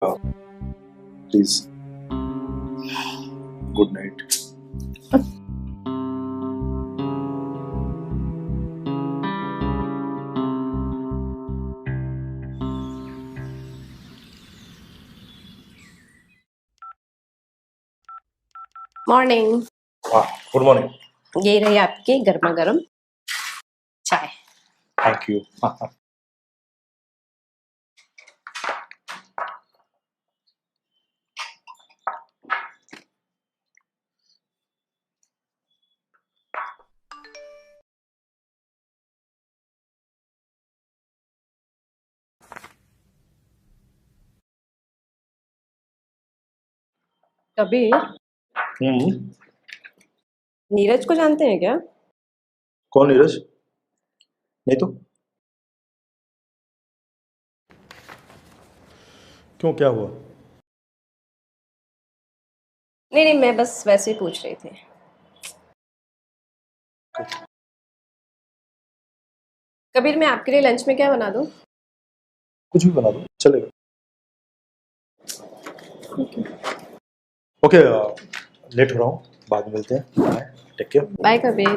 Please, good night. Morning. Good morning. ये रही आपकी गर्मा गर्म चाय। Thank you. कबीर, नीरज को जानते हैं क्या? कौन नीरज? नहीं तो क्यों, क्या हुआ? नहीं नहीं, मैं बस वैसे ही पूछ रही थी। कबीर, मैं आपके लिए लंच में क्या बना दूं? कुछ भी बना दो, चलेगा। ओके, लेट हो रहा हूँ, बाद में मिलते हैं। Bye, take care. Bye Kabir.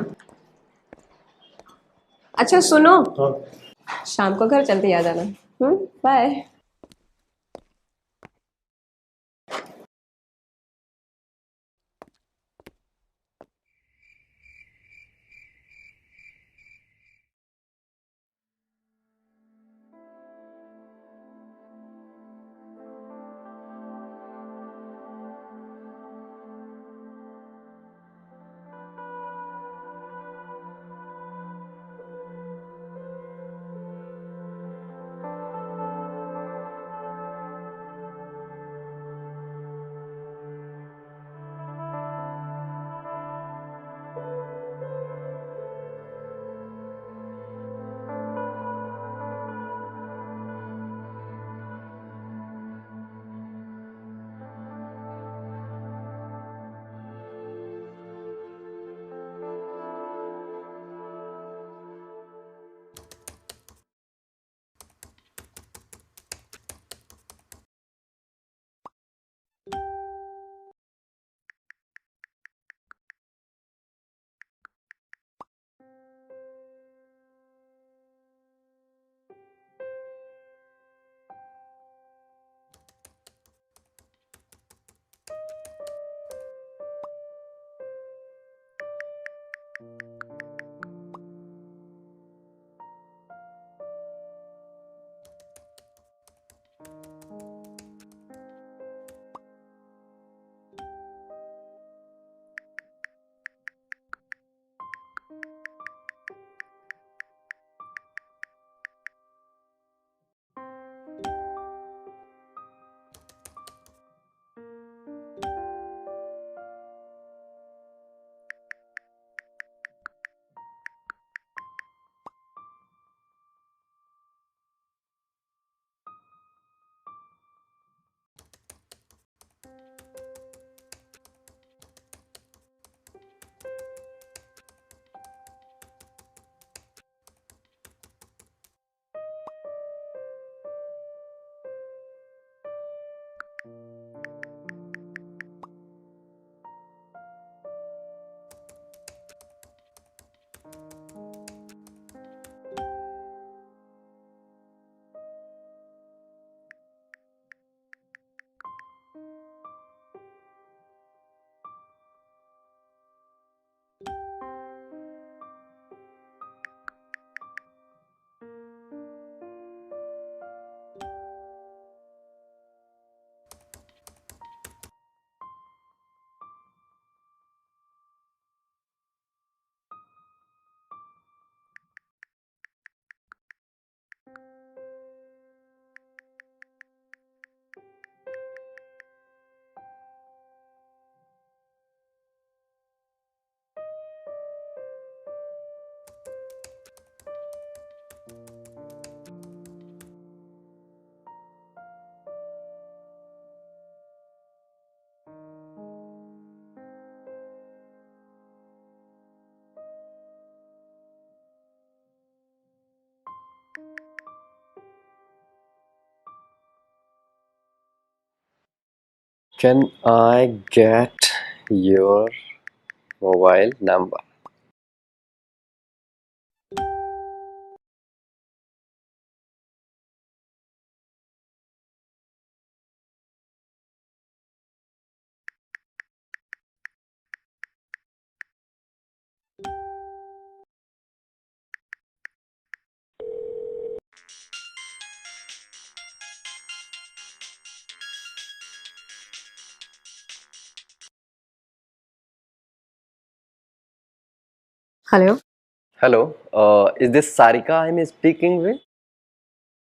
अच्छा सुनो, हाँ, शाम को घर जल्दी आ जाना। Bye. Can I get your mobile number? Hello, Hello, is this Sarika I'm speaking with?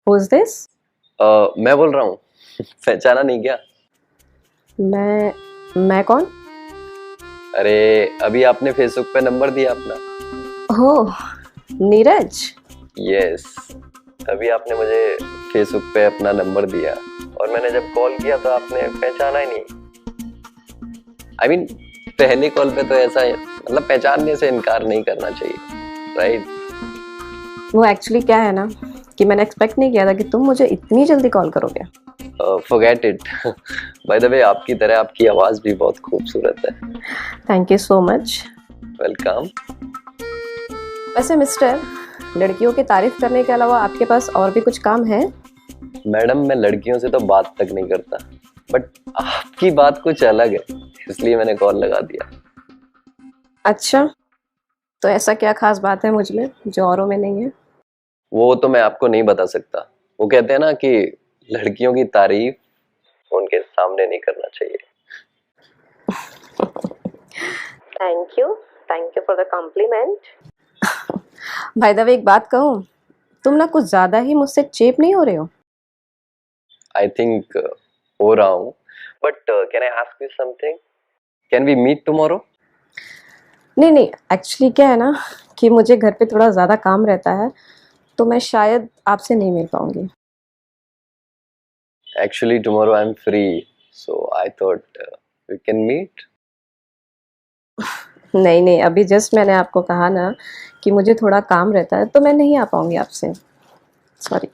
who's this? मैं बोल रहा हूँ पहचाना नहीं क्या? मैं कौन? अरे अभी आपने फेसबुक पे नंबर दिया अपना। ओह, नीरज। यस, अभी आपने मुझे फेसबुक पे अपना नंबर दिया और मैंने जब कॉल किया तो आपने पहचाना ही नहीं। I mean, पहले कॉल पे तो ऐसा मतलब पहचानने से इनकार नहीं करना चाहिए, राइट? वो एक्चुअली क्या है ना कि मैंने एक्सपेक्ट नहीं किया था कि तुम मुझे इतनी जल्दी कॉल करोगे। Forget it. By the way, आपकी तरह आपकी आवाज भी बहुत खूबसूरत है। Thank you so much. Welcome. वैसे मिस्टर, लड़कियों की तारीफ करने के अलावा आपके पास और भी कुछ काम है? मैडम, मैं लड़कियों से तो बात तक नहीं करता, बट आपकी बात कुछ अलग है, इसलिए मैंने कॉल लगा दिया। अच्छा, तो ऐसा क्या खास बात है मुझ में जो औरों में नहीं है? वो तो मैं आपको नहीं बता सकता। वो कहते हैं ना कि लड़कियों की तारीफ उनके सामने नहीं करना चाहिए। Thank you for the compliment. By the way, एक बात कहूँ, तुम ना कुछ ज्यादा ही मुझसे चेप नहीं हो रहे हो? आई थिंक हो रहा हूँ, but can I ask you something? Can we meet tomorrow? नहीं, एक्चुअली क्या है ना कि मुझे घर पे थोड़ा ज़्यादा काम रहता है, तो मैं शायद आपसे नहीं मिल पाऊंगी। Actually, tomorrow I'm free, so I thought we can meet. नहीं, अभी जस्ट मैंने आपको कहा ना कि मुझे थोड़ा काम रहता है, तो मैं नहीं आ पाऊंगी आपसे। सॉरी।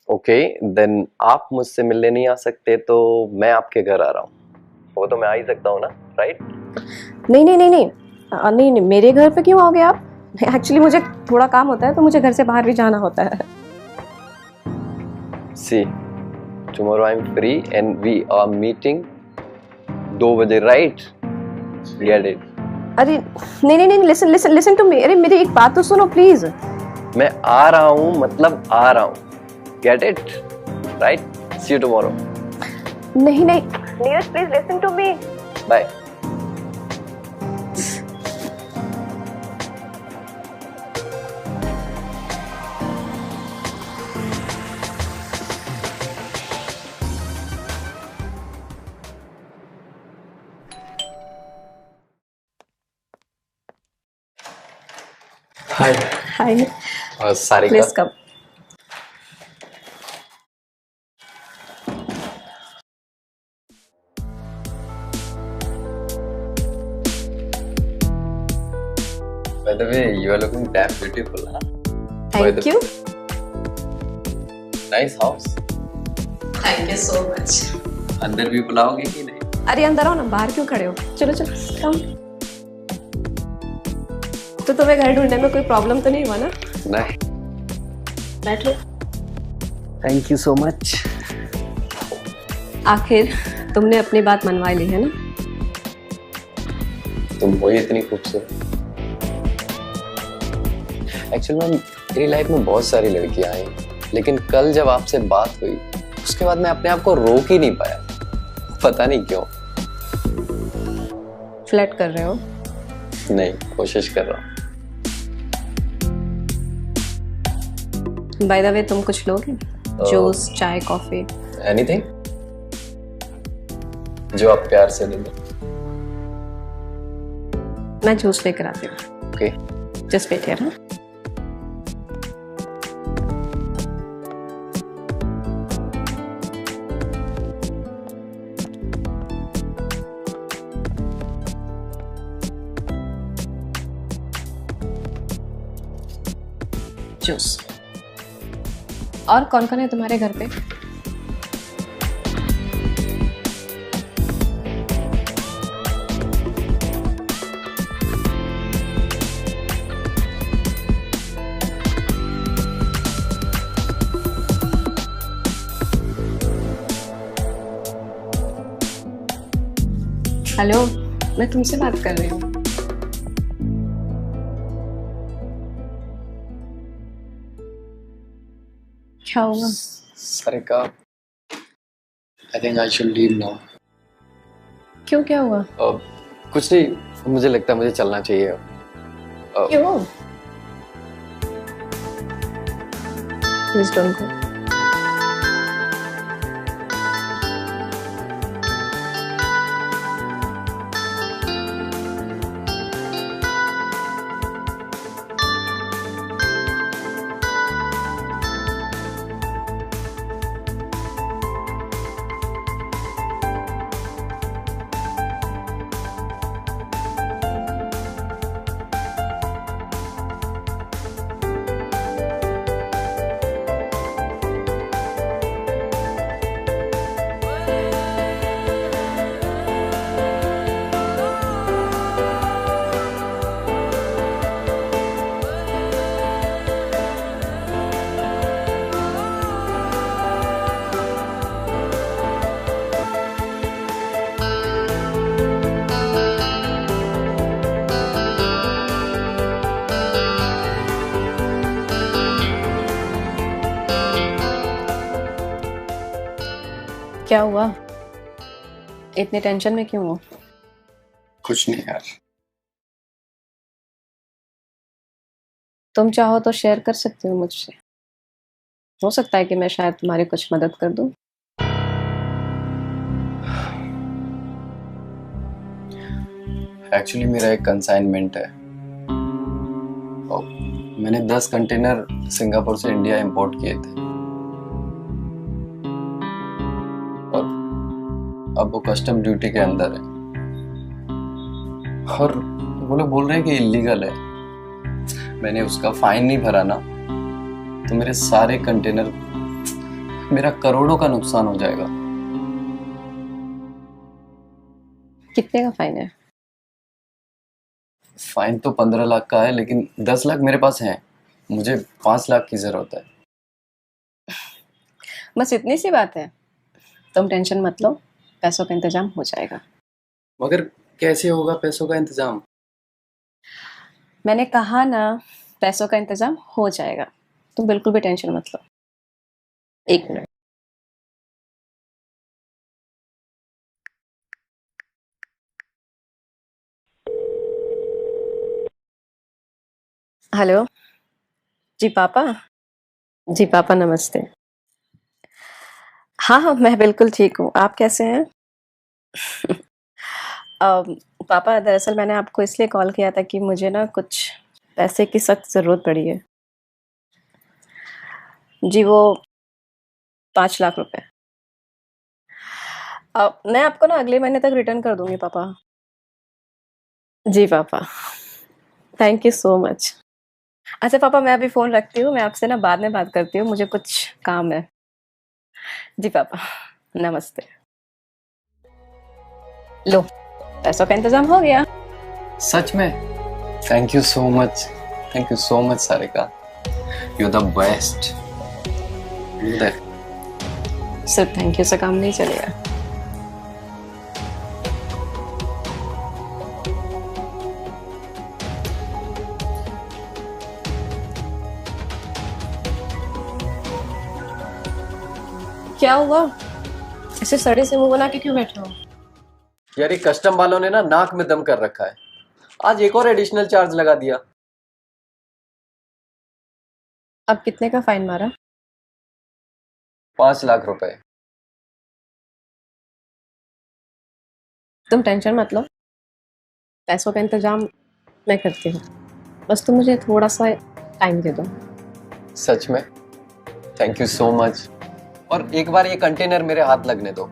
Okay, then आप मुझसे मिलने नहीं आ सकते तो मैं आपके घर आ रहा हूँ। वो तो मैं आ ही सकता हूँ ना, राइट? नहीं, मेरे घर पे क्यों आओगे आप? एक्चुअली मुझे थोड़ा काम होता है, तो मुझे घर से बाहर भी जाना होता है। See, tomorrow I'm free and we are meeting 2 बजे, right? Get it? अरे नहीं, लिसन टू मी। अरे मेरी एक बात तो सुनो प्लीज। मैं आ रहा हूँ मतलब आ रहा हूँ। Get it? Right? See you tomorrow. नहीं, Neeraj please listen to me. Bye. Hi. Sarika, please come. by the way, you are looking damn beautiful, huh? Thank you. Nice house. Thank you so much. अंदर भी बुलाओगे कि नहीं? अरे अंदर आओ ना, बाहर क्यों खड़े हो? चलो कम। तो तुम्हें घर ढूंढने में कोई प्रॉब्लम तो नहीं हुआ ना? नहीं। बैठो। Thank you so much. आखिर तुमने अपनी बात मनवा ली है ना? तुम हो ही इतनी खूबसूरत। एक्चुअली मैम, मेरी लाइफ में बहुत सारी लड़कियां आई, लेकिन कल जब आपसे बात हुई उसके बाद मैं अपने आप को रोक ही नहीं पाया, पता नहीं क्यों। फ्लर्ट कर रहे हो? नहीं, कोशिश कर रहा हूँ। बाय द वे, तुम कुछ लोगे? जूस, चाय, कॉफी? एनीथिंग जो आप प्यार से दे दो। मैं जूस लेकर आती हूँ। Okay. Just wait here. Juice. और कौन कौन है तुम्हारे घर पे? हेलो, मैं तुमसे बात कर रही हूँ। क्या हुआ? Sarika, I think I should leave now. क्यों, क्या हुआ? कुछ नहीं, मुझे लगता है मुझे चलना चाहिए। क्यों? Please don't go. क्या हुआ? इतने टेंशन में क्यों हो? कुछ नहीं यार। तुम चाहो तो शेयर कर सकते हो मुझसे। हो सकता है कि मैं शायद तुम्हारी कुछ मदद कर दूं। एक्चुअली मेरा एक कंसाइनमेंट है और मैंने 10 कंटेनर सिंगापुर से इंडिया इंपोर्ट किए थे और अब वो कस्टम ड्यूटी के अंदर है और वो लोग बोल रहे हैं कि इलीगल है। मैंने उसका फाइन नहीं भरा ना तो मेरे सारे कंटेनर, मेरा करोड़ों का नुकसान हो जाएगा। कितने का फाइन है? फाइन तो 15 लाख का है लेकिन 10 लाख मेरे पास हैं। मुझे 5 लाख की जरूरत है। बस इतनी सी बात है। तुम टेंशन मत लो, पैसों का इंतजाम हो जाएगा। मगर कैसे होगा पैसों का इंतजाम? मैंने कहा ना, पैसों का इंतजाम हो जाएगा। तुम बिल्कुल भी टेंशन मत लो। एक मिनट। हेलो। जी पापा। जी पापा नमस्ते। हाँ हाँ, मैं बिल्कुल ठीक हूँ। आप कैसे हैं? पापा दरअसल मैंने आपको इसलिए कॉल किया था कि मुझे ना कुछ पैसे की सख्त ज़रूरत पड़ी है। जी वो 5 लाख रुपए। मैं आपको ना अगले महीने तक रिटर्न कर दूंगी पापा। जी पापा, थैंक यू सो मच। अच्छा पापा, मैं अभी फ़ोन रखती हूँ। मैं आपसे ना बाद में बात करती हूँ, मुझे कुछ काम है। जी पापा, नमस्ते। लो, पैसों का इंतजाम हो गया। सच में? Thank you so much. Thank you so much Sarika. You are the best. सिर्फ थैंक यू से काम नहीं चलेगा। क्या हुआ? ऐसे सड़े से मुंह बना के क्यों बैठे हो? यार ये कस्टम वालों ने ना नाक में दम कर रखा है। आज एक और एडिशनल चार्ज लगा दिया। अब कितने का फाइन मारा? 5 लाख रुपए। तुम टेंशन मत लो, पैसों का इंतजाम मैं करती हूँ। बस तुम मुझे थोड़ा सा टाइम दे दो। सच में? Thank you so much. और एक बार ये कंटेनर मेरे हाथ लगने दो,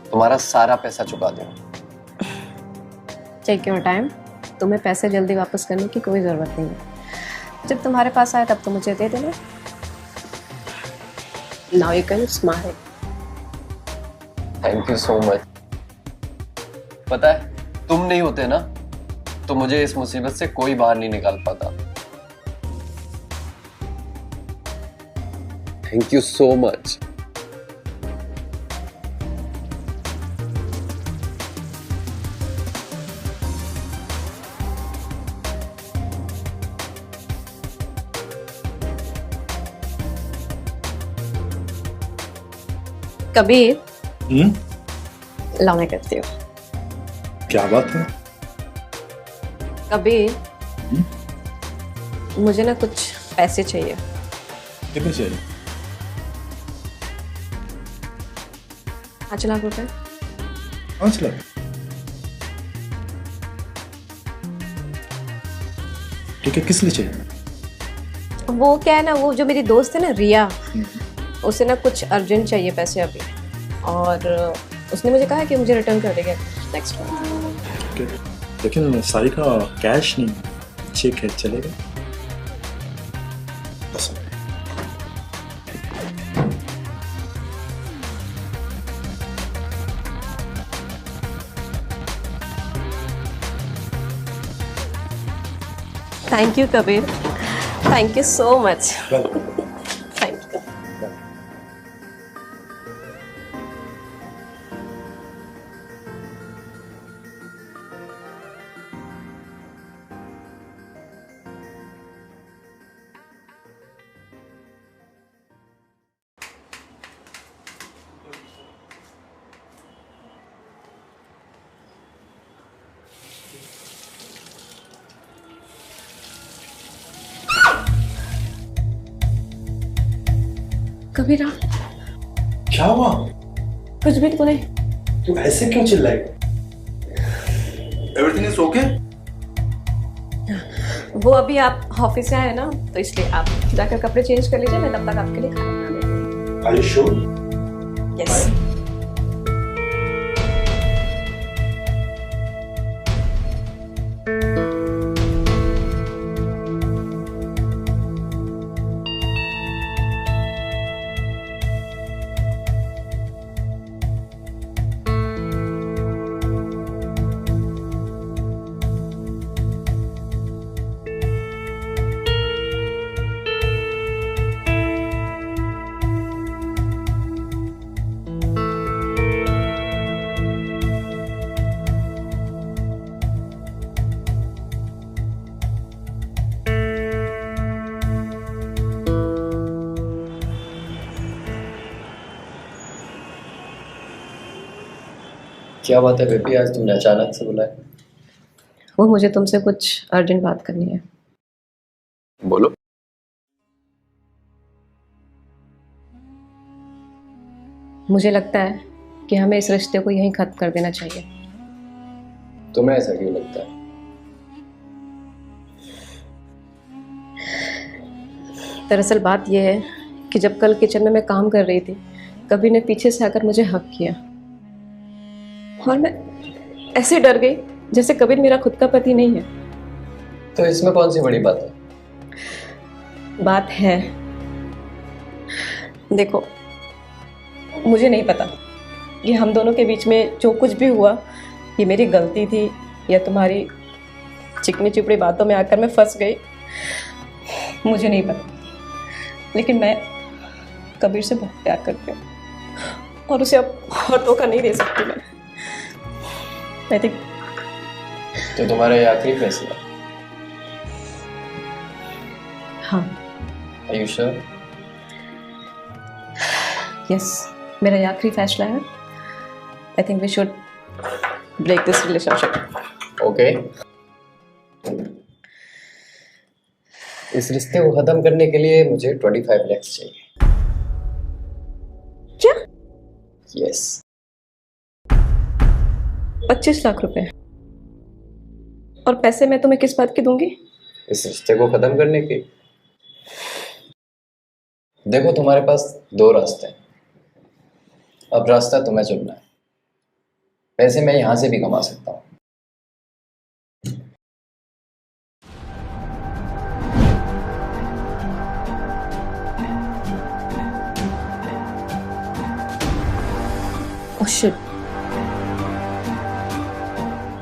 तुम्हारा सारा पैसा चुका दूंगा। Take your time. तुम्हें पैसे जल्दी वापस करने की कोई ज़रूरत नहीं है। जब तुम्हारे पास आए तब तो मुझे दे देना। Now you can smile. Thank you so much. पता है, तुम नहीं होते ना तो मुझे इस मुसीबत से कोई बाहर नहीं निकाल पाता। Thank you so much. Kabir, हम्म, लाओ मैं करती हूँ। क्या बात है? कबीर, मुझे ना कुछ पैसे चाहिए। कितने चाहिए? 5 लाख रुपए। 5 लाख? ठीक है, किस लिए चाहिए? वो क्या है ना, वो जो मेरी दोस्त है ना रिया, उसे ना कुछ अर्जेंट चाहिए पैसे अभी, और उसने मुझे कहा कि मुझे रिटर्न कर देगा नेक्स्ट मंथ। ठीक है, लेकिन सारी का कैश नहीं, चेक है, चलेगा? बस। Thank you Kabir, thank you so much. Welcome. Thank you. Kabira, क्या हुआ? कुछ भी तूने। तू ऐसे क्यों चिल्लाई? Everything is okay? वो अभी आप ऑफिस से आए ना, तो इसलिए आप जाकर कपड़े चेंज कर लीजिए, मैं तब तक आपके लिए खाना बना देती हूँ। Are you sure? यस। क्या बात है बेबी, आज तुमने अचानक से बुलाया? वो मुझे तुमसे कुछ अर्जेंट बात करनी है। बोलो। मुझे लगता है कि हमें इस रिश्ते को यहीं खत्म कर देना चाहिए। तुम्हें ऐसा क्यों लगता है? दरअसल बात यह है कि जब कल किचन में मैं काम कर रही थी, कबीर ने पीछे से आकर मुझे हक किया, और मैं ऐसे डर गई जैसे कबीर मेरा खुद का पति नहीं है। तो इसमें कौन सी बड़ी बात है? बात है, देखो, मुझे नहीं पता कि हम दोनों के बीच में जो कुछ भी हुआ ये मेरी गलती थी या तुम्हारी चिकनी चुपड़ी बातों में आकर मैं फंस गई, मुझे नहीं पता। लेकिन मैं कबीर से बहुत प्यार करती हूँ और उसे अब और धोखा नहीं दे सकती मैं। आई थिंक तो तुम्हारा ये आखिरी फैसला? हाँ। Are you sure? यस, मेरा ये आखिरी फैसला है। I think we should break this relationship. Okay. इस रिश्ते को खत्म करने के लिए मुझे 25 लाख चाहिए। क्या? यस। 25 लाख रुपए? और पैसे मैं तुम्हें किस बात की दूंगी? इस रिश्ते को खत्म करने की। देखो, तुम्हारे पास 2 रास्ते हैं, अब रास्ता तुम्हें चुनना है। पैसे मैं यहां से भी कमा सकता हूँ। ओह शिट,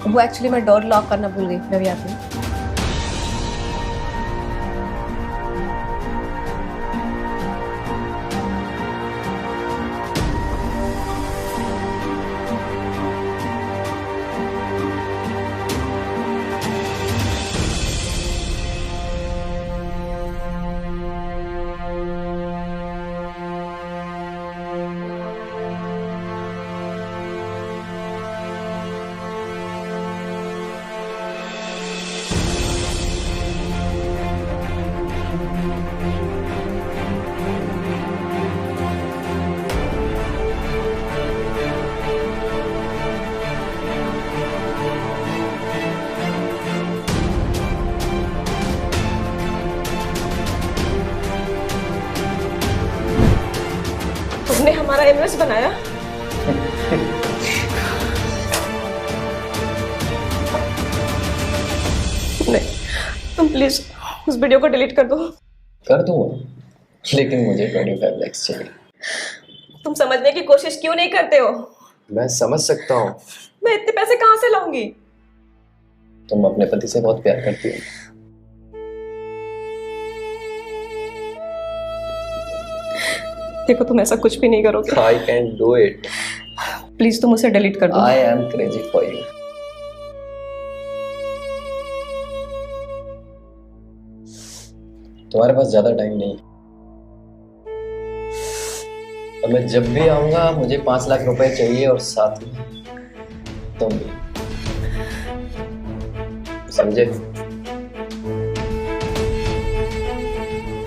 वो एक्चुअली मैं डोर लॉक करना भूल गई, मैं भी आती हूँ। सैंडविच बनाया? नहीं, तुम प्लीज उस वीडियो को डिलीट कर दो। कर दूंगा, लेकिन मुझे 25 लाख चाहिए। तुम समझने की कोशिश क्यों नहीं करते हो? मैं समझ सकता हूँ, मैं इतने पैसे कहाँ से लाऊंगी? तुम अपने पति से बहुत प्यार करती हो। देखो तुम ऐसा कुछ भी नहीं करोगे। I can do it. Please तुम उसे डिलीट कर दो। I am crazy for you. तुम्हारे पास ज्यादा टाइम नहीं, और मैं जब भी आऊंगा मुझे 5 लाख रुपए चाहिए, और साथ में तुम भी, समझे?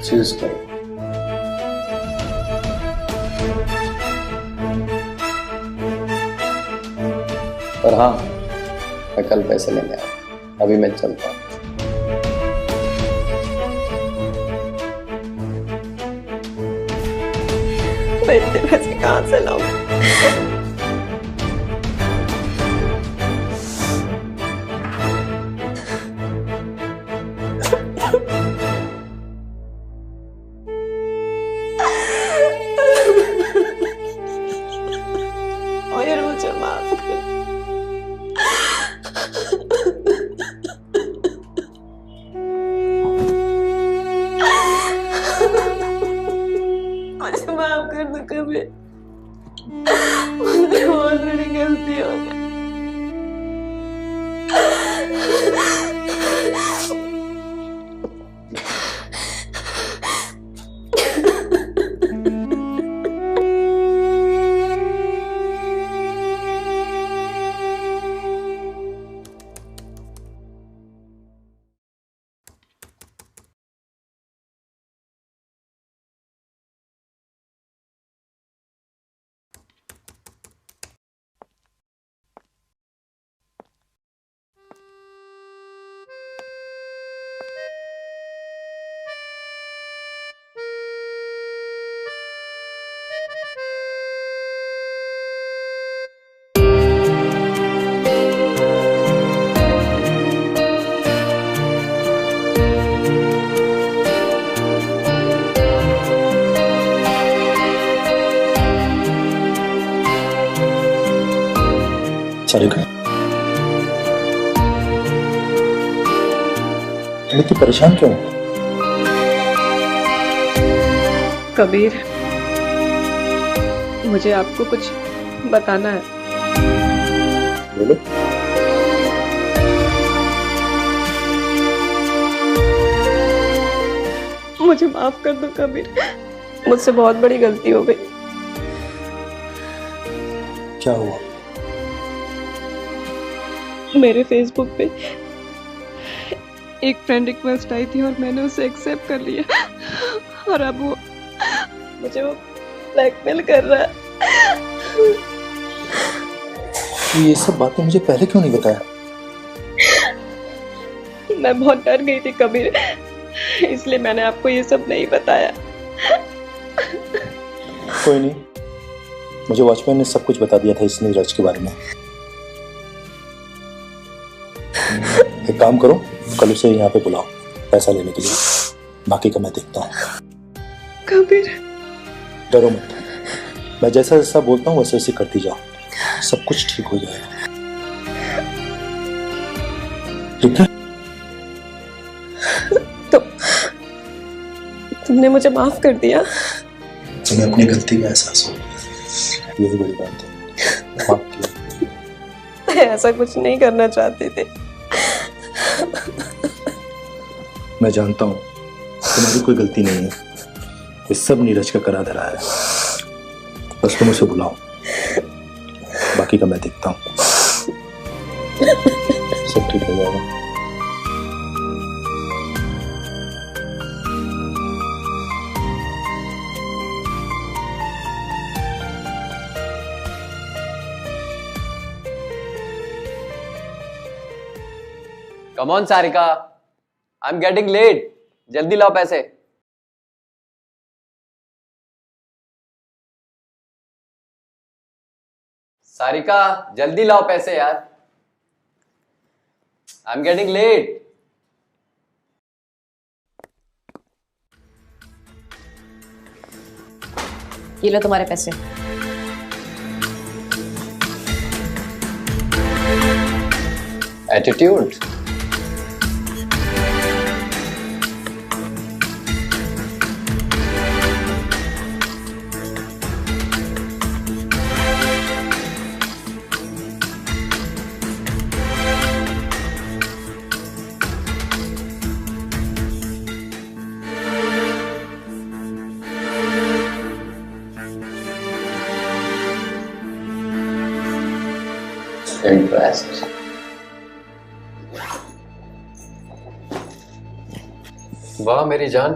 चूज करो। और हाँ, मैं कल पैसे लेने आया, अभी मैं चलता हूँ। मैं इतने पैसे कहाँ से लाऊं? और मुझे माफ कर। मुझे माफ कर दो कभी। मुझे बहुत बड़ी गलती हो गई। सारिका, तुम इतनी परेशान क्यों हो? कबीर, मुझे आपको कुछ बताना है। बोलो। मुझे माफ कर दो कबीर, मुझसे बहुत बड़ी गलती हो गई। क्या हुआ? मेरे फेसबुक पे एक फ्रेंड रिक्वेस्ट आई थी और मैंने उसे एक्सेप्ट कर लिया, और अब वो मुझे ब्लैकमेल कर रहा है। तो ये सब बातें मुझे पहले क्यों नहीं बताया? मैं बहुत डर गई थी कबीर, इसलिए मैंने आपको ये सब नहीं बताया। कोई नहीं, मुझे वॉचमैन ने सब कुछ बता दिया था इस नीरज के बारे में। एक काम करो, कल उसे यहाँ पे बुलाओ पैसा लेने के लिए, बाकी का मैं देखता हूँ। कबीर, डरो मत, मैं जैसा जैसा बोलता हूँ वैसे वैसे करती जाओ, सब कुछ ठीक हो जाएगा। ठीक है? तुमने मुझे माफ कर दिया? तुम्हें अपनी गलती का एहसास हो, यही बड़ी बात है। माफ किया। मैं ऐसा कुछ नहीं करना चाहती थी। मैं जानता हूँ तुम्हारी कोई गलती नहीं है, ये सब नीरज का करा धरा है। बस तुम उसे बुलाओ, बाकी का मैं देखता हूँ, सब ठीक हो जाएगा। Come on Sarika, I am getting late, जल्दी लाओ पैसे। सारिका जल्दी लाओ पैसे यार, आई एम गेटिंग लेट। ये लो तुम्हारे पैसे। एटीट्यूड। Impressed. वाह मेरी जान,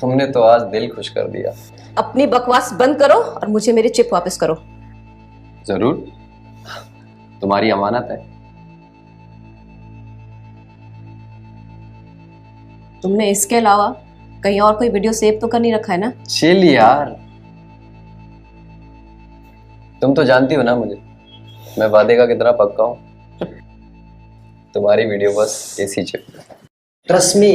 तुमने तो आज दिल खुश कर दिया। अपनी बकवास बंद करो और मुझे मेरी चिप वापस करो। जरूर, तुम्हारी अमानत है। तुमने इसके अलावा कहीं और कोई वीडियो सेव तो कर नहीं रखा है ना? चिल यार, तुम तो जानती हो ना मुझे, मैं वादे का कितना पक्का हूं। तुम्हारी वीडियो बस इसी चिप, ट्रस्ट मी।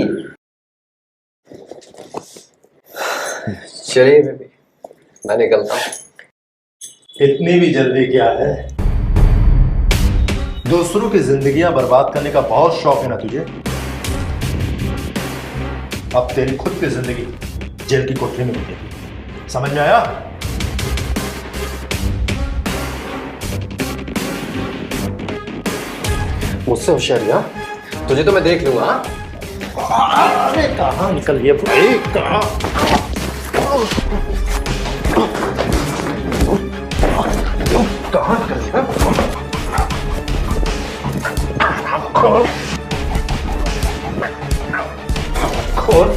चलिए बेबी, मैं निकलता हूं। इतनी भी जल्दी क्या है? दूसरों की जिंदगियां बर्बाद करने का बहुत शौक है ना तुझे? अब तेरी खुद की जिंदगी जेल की कोठरी में होगी, समझ में आया? मुझसे होशियारियां तुझे तो मैं देख लूंगा। अरे कहाँ निकल गया भाई, कहाँ? कहाँ निकल गया? खोल खोल।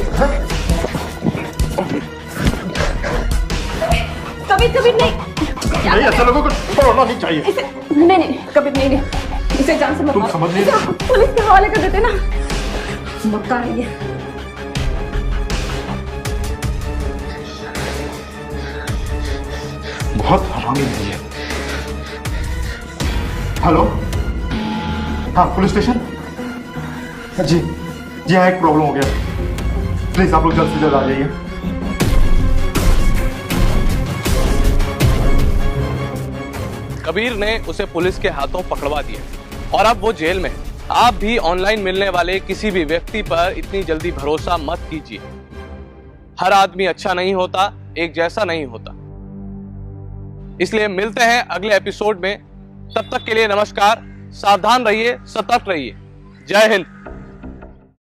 कभी कभी नहीं, नहीं ऐसा लोगों को छोड़ना नहीं चाहिए। नहीं कभी नहीं, इसे जान से मत तुम समझ नहीं रहे? पुलिस के हवाले कर देते ना। मक्का है ये। बहुत हरामी है। हेलो, हाँ पुलिस स्टेशन? जी जी हाँ, एक प्रॉब्लम हो गया, प्लीज आप लोग जल्द से जल्द आ जाइए। कबीर ने उसे पुलिस के हाथों पकड़वा दिया और अब वो जेल में। आप भी ऑनलाइन मिलने वाले किसी भी व्यक्ति पर इतनी जल्दी भरोसा मत कीजिए। हर आदमी अच्छा नहीं होता, एक जैसा नहीं होता। इसलिए मिलते हैं अगले एपिसोड में। तब तक के लिए नमस्कार, सावधान रहिए, सतर्क रहिए। जय हिंद।